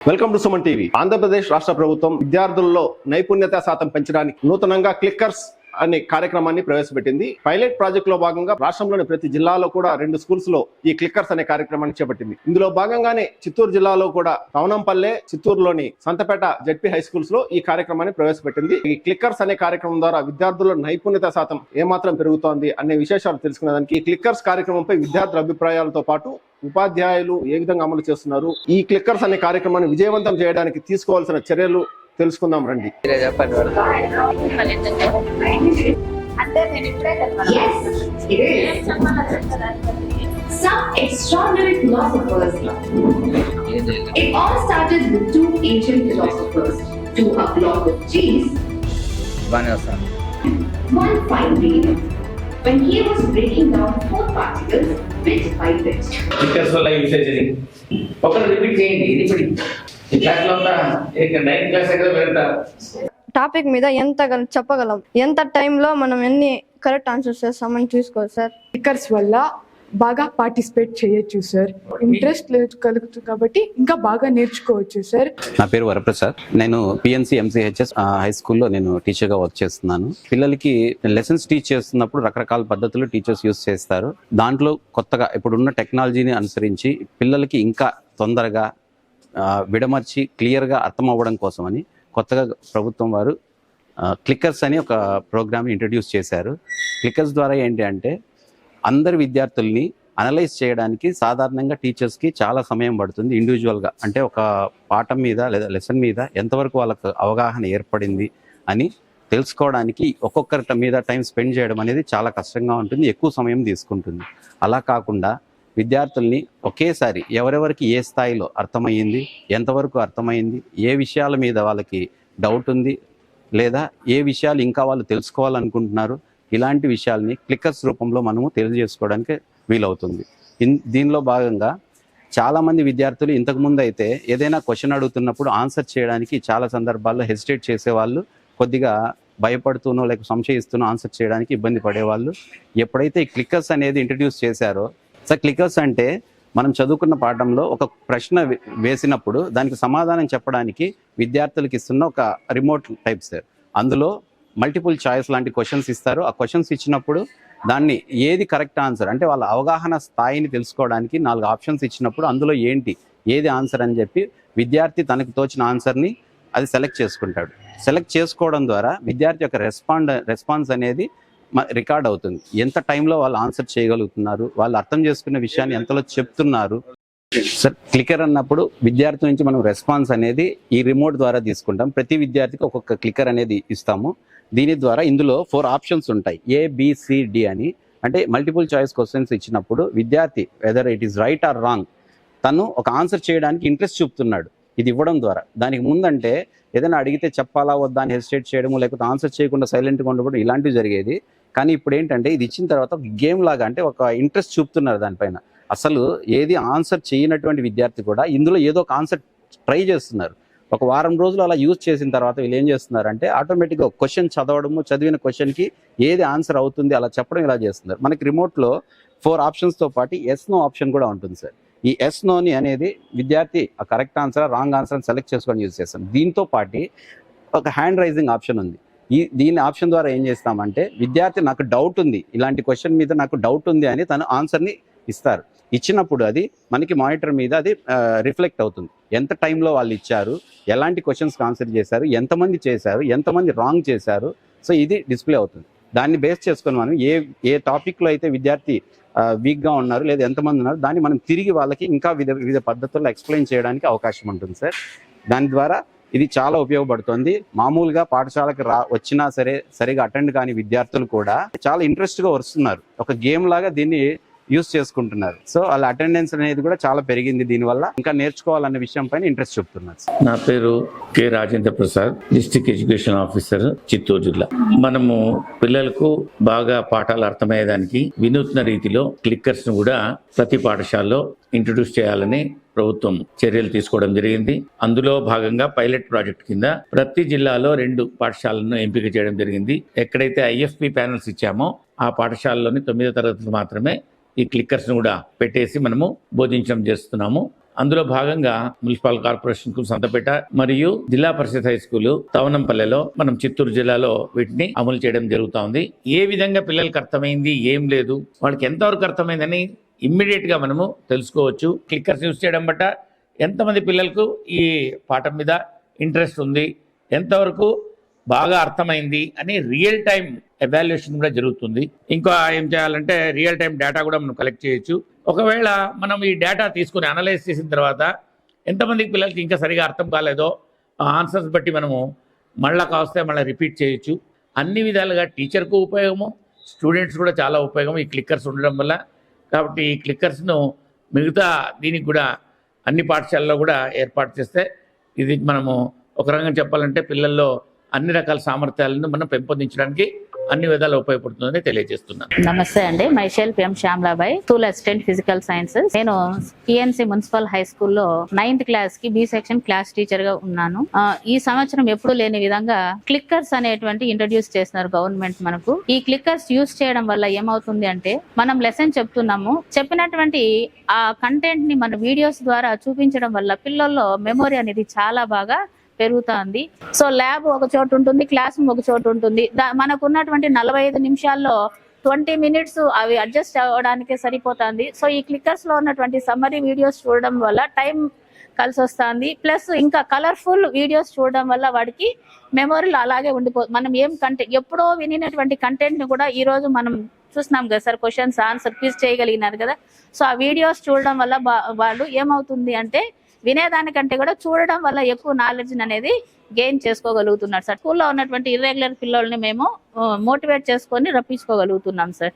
Welcome to Suman TV. Andhra Pradesh రాష్ట్ర ప్రభుత్వం విద్యార్థుల్లో నైపుణ్యత శాతం పెంచడానికి నూతనంగా క్లిక్కర్స్ అనే కార్యక్రమాన్ని ప్రవేశపెట్టింది. పైలట్ ప్రాజెక్ట్ లో భాగంగా రాష్ట్రంలోని ప్రతి జిల్లాలో కూడా 2 స్కూల్స్ లో ఈ క్లిక్కర్స్ అనే కార్యక్రమాన్ని చేపట్టింది. ఇందులో భాగంగానే చిత్తూరు జిల్లాలో కూడా కవనంపల్లె, చిత్తూరులోని సంతపేట జెడ్పీ హై స్కూల్స్ లో ఈ కార్యక్రమాన్ని ప్రవేశపెట్టింది. ఈ క్లిక్కర్స్ అనే కార్యక్రమం ద్వారా విద్యార్థుల నైపుణ్యత శాతం ఏమాత్రం పెరుగుతోంది అనే విశేషాలు తెలుసుకునేదానికి ఈ క్లిక్కర్స్ కార్యక్రమంపై విద్యార్థుల అభిప్రాయాలతో పాటు ఉపాధ్యాయులు ఏ విధంగా అమలు చేస్తున్నారు, ఈ క్లిక్కర్స్ అనే కార్యక్రమాన్ని విజయవంతం చేయడానికి తీసుకోవాల్సిన చర్యలు తెలుసుకుందాం రండి. Some extraordinary philosophers. It all started with 2 ancient philosophers, 2 a block of cheese, one fine grain. When he was breaking down 4 particles bit by bit. Because of life surgery. Okay, repeat చేయండి. ఇది ఈ class లో ఉన్న 9th class దగ్గర వెళ్తారు. Topic మీద ఎంత చెప్పగలం, ఎంత టైంలో మనం ఎన్ని కరెక్ట్ ఆన్సర్స్ చేస్తామని చూసుకోవాలి సార్. స్పీకర్స్ వల్ల బాగా పార్టిసిపేట్ చేయొచ్చు సార్. ఇంట్రెస్ట్ కలుగుతుంది కాబట్టి ఇంకా బాగా నేర్చుకోవచ్చు సార్. నా పేరు వరప్రసాద్. నేను పిఎన్సి ఎంసీహెచ్ఎస్ హై స్కూల్లో నేను టీచర్గా వర్క్ చేస్తున్నాను. పిల్లలకి లెసన్స్ టీచ్ చేస్తున్నప్పుడు రకరకాల పద్ధతులు టీచర్స్ యూస్ చేస్తారు. దాంట్లో కొత్తగా ఇప్పుడున్న టెక్నాలజీని అనుసరించి పిల్లలకి ఇంకా తొందరగా విడమర్చి క్లియర్గా అర్థం అవ్వడం కోసమని కొత్తగా ప్రభుత్వం వారు క్లిక్కర్స్ అని ఒక ప్రోగ్రామ్ని ఇంట్రడ్యూస్ చేశారు. క్లిక్కర్స్ ద్వారా ఏంటి అంటే అందరి విద్యార్థుల్ని అనలైజ్ చేయడానికి సాధారణంగా టీచర్స్కి చాలా సమయం పడుతుంది. ఇండివిజువల్గా అంటే ఒక పాఠం మీద లేదా లెసన్ మీద ఎంతవరకు వాళ్ళకు అవగాహన ఏర్పడింది అని తెలుసుకోవడానికి ఒక్కొక్కరి మీద టైం స్పెండ్ చేయడం అనేది చాలా కష్టంగా ఉంటుంది, ఎక్కువ సమయం తీసుకుంటుంది. అలా కాకుండా విద్యార్థుల్ని ఒకేసారి ఎవరెవరికి ఏ స్థాయిలో అర్థమయ్యింది, ఎంతవరకు అర్థమైంది, ఏ విషయాల మీద వాళ్ళకి డౌట్ ఉంది లేదా ఏ విషయాలు ఇంకా వాళ్ళు తెలుసుకోవాలనుకుంటున్నారు, ఇలాంటి విషయాల్ని క్లిక్కర్స్ రూపంలో మనము తెలియజేసుకోవడానికి వీలవుతుంది. దీనిలో భాగంగా చాలామంది విద్యార్థులు ఇంతకుముందు అయితే ఏదైనా క్వశ్చన్ అడుగుతున్నప్పుడు ఆన్సర్ చేయడానికి చాలా సందర్భాల్లో హెసిటేట్ చేసేవాళ్ళు, కొద్దిగా భయపడుతూనో లేక సంశయిస్తూనో ఆన్సర్ చేయడానికి ఇబ్బంది పడేవాళ్ళు. ఎప్పుడైతే ఈ క్లిక్కర్స్ అనేది ఇంట్రడ్యూస్ చేశారో సార్, క్లిక్కర్స్ అంటే మనం చదువుకున్న పాఠంలో ఒక ప్రశ్న వేసినప్పుడు దానికి సమాధానం చెప్పడానికి విద్యార్థులకు ఇస్తున్న ఒక రిమోట్ టైప్ సార్. అందులో మల్టిపుల్ చాయిస్ లాంటి క్వశ్చన్స్ ఇస్తారు. ఆ క్వశ్చన్స్ ఇచ్చినప్పుడు దాన్ని ఏది కరెక్ట్ ఆన్సర్ అంటే వాళ్ళ అవగాహన స్థాయిని తెలుసుకోవడానికి 4 ఆప్షన్స్ ఇచ్చినప్పుడు అందులో ఏది ఆన్సర్ అని చెప్పి విద్యార్థి తనకు తోచిన ఆన్సర్ని అది సెలెక్ట్ చేసుకుంటాడు. సెలెక్ట్ చేసుకోవడం ద్వారా విద్యార్థి యొక్క రెస్పాన్స్ అనేది రికార్డ్ అవుతుంది. ఎంత టైంలో వాళ్ళు ఆన్సర్ చేయగలుగుతున్నారు, వాళ్ళు అర్థం చేసుకున్న విషయాన్ని ఎంతలో చెప్తున్నారు. సార్, క్లిక్కర్ అన్నప్పుడు విద్యార్థి నుంచి మనం రెస్పాన్స్ అనేది ఈ రిమోట్ ద్వారా తీసుకుంటాం. ప్రతి విద్యార్థికి ఒక్కొక్క క్లిక్కర్ అనేది ఇస్తాము. దీని ద్వారా ఇందులో 4 ఆప్షన్స్ ఉంటాయి, ABCD అని. అంటే మల్టిపుల్ చాయిస్ క్వశ్చన్స్ ఇచ్చినప్పుడు విద్యార్థి whether it is right are wrong తను ఒక ఆన్సర్ చేయడానికి ఇంట్రెస్ట్ చూపుతున్నాడు ఇది ఇవ్వడం ద్వారా. దానికి ముందంటే ఏదైనా అడిగితే చెప్పాలా వద్దా అని హెసిటేట్ చేయడము, లేకపోతే ఆన్సర్ చేయకుండా సైలెంట్గా ఉండడం ఇలాంటివి జరిగేది. కానీ ఇప్పుడు ఏంటంటే ఇది ఇచ్చిన తర్వాత ఒక గేమ్ లాగా అంటే ఒక ఇంట్రెస్ట్ చూపుతున్నారు దానిపైన. అసలు ఏది ఆన్సర్ చేయనటువంటి విద్యార్థి కూడా ఇందులో ఏదో ఒక ఆన్సర్ ట్రై చేస్తున్నారు. ఒక వారం రోజులు అలా యూజ్ చేసిన తర్వాత వీళ్ళు ఏం చేస్తున్నారంటే ఆటోమేటిక్గా క్వశ్చన్ చదవడము, చదివిన క్వశ్చన్కి ఏది ఆన్సర్ అవుతుంది అలా చెప్పడం ఇలా చేస్తున్నారు. మనకి రిమోట్లో 4 ఆప్షన్స్తో పాటు ఎస్ నో ఆప్షన్ కూడా ఉంటుంది సార్. ఈ ఎస్ నోని అనేది విద్యార్థి ఆ correct answer wrong answer select చేసుకొని యూజ్ చేస్తాం. దీంతో పాటు ఒక హ్యాండ్ రైజింగ్ ఆప్షన్ ఉంది. దీని ఆప్షన్ ద్వారా ఏం చేస్తామంటే విద్యార్థి నాకు డౌట్ ఉంది, ఇలాంటి క్వశ్చన్ మీద నాకు డౌట్ ఉంది అని తను ఆన్సర్ని ఇస్తారు. ఇచ్చినప్పుడు అది మనకి మానిటర్ మీద అది రిఫ్లెక్ట్ అవుతుంది. ఎంత టైంలో వాళ్ళు ఇచ్చారు, ఎలాంటి క్వశ్చన్స్కి ఆన్సర్ చేశారు, ఎంతమంది చేశారు, ఎంతమంది రాంగ్ చేశారు. సో ఇది డిస్ప్లే అవుతుంది. దాన్ని బేస్ చేసుకొని మనం ఏ టాపిక్లో అయితే విద్యార్థి వీక్గా ఉన్నారు లేదా ఎంతమంది ఉన్నారు దాన్ని మనం తిరిగి వాళ్ళకి ఇంకా వివిధ పద్ధతుల్లో ఎక్స్ప్లెయిన్ చేయడానికి అవకాశం ఉంటుంది సార్. దాని ద్వారా ఇది చాలా ఉపయోగపడుతుంది. మామూలుగా పాఠశాలకు వచ్చినా సరిగా అటెండ్ కాని విద్యార్థులు కూడా చాలా ఇంట్రెస్ట్గా వస్తున్నారు. ఒక గేమ్ లాగా దీన్ని యూజ్ చేసుకుంటున్నారు. సో వాళ్ళ అటెండెన్స్ అనేది కూడా చాలా పెరిగింది. దీనివల్ల ఇంకా నేర్చుకోవాలన్న విషయం పైన ఇంట్రెస్ట్ చూపుతున్నారు. నా పేరు K Rajendra Prasad, district education officer, Chittoor జిల్లా. మనము పిల్లలకు బాగా పాఠాలు అర్థమయ్యేదానికి వినూత్న రీతిలో క్లిక్కర్స్ ను కూడా ప్రతి పాఠశాలలో ఇంట్రడ్యూస్ చేయాలని ప్రభుత్వం చర్యలు తీసుకోవడం జరిగింది. అందులో భాగంగా పైలట్ ప్రాజెక్ట్ కింద ప్రతి జిల్లాలో 2 పాఠశాలను ఎంపిక చేయడం జరిగింది. ఎక్కడైతే IFP ప్యానల్స్ ఇచ్చామో ఆ పాఠశాలలోని 9వ తరగతులు మాత్రమే ఈ క్లిక్కర్స్ ను కూడా పెట్టేసి మనము బోధించడం చేస్తున్నాము. అందులో భాగంగా మున్సిపల్ కార్పొరేషన్ కు సంతపేట మరియు జిల్లా పరిషత్ హై స్కూల్ తవనంపల్లెలో మనం చిత్తూరు జిల్లాలో వీటిని అమలు చేయడం జరుగుతోంది. ఏ విధంగా పిల్లలకు అర్థమైంది, ఏం లేదు, వాళ్ళకి ఎంతవరకు అర్థమైందని ఇమ్మీడియట్ గా మనము తెలుసుకోవచ్చు. క్లిక్కర్స్ యూజ్ చేయడం బట్ట ఎంతమంది పిల్లలకు ఈ పాఠం మీద ఇంట్రెస్ట్ ఉంది, ఎంతవరకు బాగా అర్థమైంది అని రియల్ టైం ఎవాల్యుయేషన్ కూడా జరుగుతుంది. ఇంకా ఏం చేయాలంటే రియల్ టైం డేటా కూడా మనం కలెక్ట్ చేయొచ్చు. ఒకవేళ మనం ఈ డేటా తీసుకుని అనలైజ్ చేసిన తర్వాత ఎంతమందికి పిల్లలకి ఇంకా సరిగా అర్థం కాలేదో ఆ ఆన్సర్స్ బట్టి మనము మళ్ళీ కావస్తే మళ్ళీ రిపీట్ చేయొచ్చు. అన్ని విధాలుగా టీచర్కు ఉపయోగము, స్టూడెంట్స్ కూడా చాలా ఉపయోగం ఈ క్లిక్కర్స్ ఉండడం వల్ల. కాబట్టి ఈ క్లిక్కర్స్ను మిగతా దీనికి కూడా అన్ని పాఠశాలలో కూడా ఏర్పాటు చేస్తే ఇది మనము ఒక రకంగా చెప్పాలంటే పిల్లల్లో అన్ని రకాల సామర్థ్యాలను మనం పెంపొందించడానికి అన్ని విధాలు ఉపయోగపడుతుందని తెలియజేస్తున్నాను. నమస్తే అండి, myself PM Shyamalabai, school assistant physical sciences. నేను పిఎన్సి మున్సిపల్ హై స్కూల్లో 9th క్లాస్ కి బి సెక్షన్ క్లాస్ టీచర్ గా ఉన్నాను. ఈ సంవత్సరం ఎప్పుడు లేని విధంగా క్లిక్కర్స్ అనేటువంటి ఇంట్రడ్యూస్ చేస్తున్నారు గవర్నమెంట్ మనకు. ఈ క్లిక్కర్స్ యూజ్ చేయడం వల్ల ఏమవుతుంది అంటే మనం లెసన్ చెప్తున్నాము, చెప్పినటువంటి ఆ కంటెంట్ ని మన వీడియోస్ ద్వారా చూపించడం వల్ల పిల్లల్లో మెమొరీ అనేది చాలా బాగా పెరుగుతుంది. సో ల్యాబ్ ఒక చోటు ఉంటుంది, క్లాస్ రూమ్ ఒక చోటు ఉంటుంది. మనకు ఉన్నటువంటి 45 నిమిషాల్లో 20 minutes అవి అడ్జస్ట్ అవ్వడానికే సరిపోతుంది. సో ఈ క్లిక్కర్స్ లో ఉన్నటువంటి సమ్మరీ వీడియోస్ చూడడం వల్ల టైం కలిసి వస్తుంది. ప్లస్ ఇంకా కలర్ఫుల్ వీడియోస్ చూడడం వల్ల వాడికి మెమొరీలో అలాగే ఉండిపోతుంది. మనం ఏం కంటెంట్ ఎప్పుడో వినినటువంటి కంటెంట్ ని కూడా ఈ రోజు మనం చూస్తున్నాం కదా సార్, క్వశ్చన్స్ ఆన్సర్ క్విజ్ చేయగలిగినారు కదా. సో ఆ వీడియోస్ చూడడం వల్ల వాళ్ళు ఏమవుతుంది అంటే వినేదానికంటే కూడా చూడడం వల్ల ఎక్కువ నాలెడ్జ్ అనేది గెయిన్ చేసుకోగలుగుతున్నారు సార్. స్కూల్లో ఉన్నటువంటి ఇర్రెగ్యులర్ పిల్లల్ని మేము మోటివేట్ చేసుకొని రప్పించుకోగలుగుతున్నాం సార్.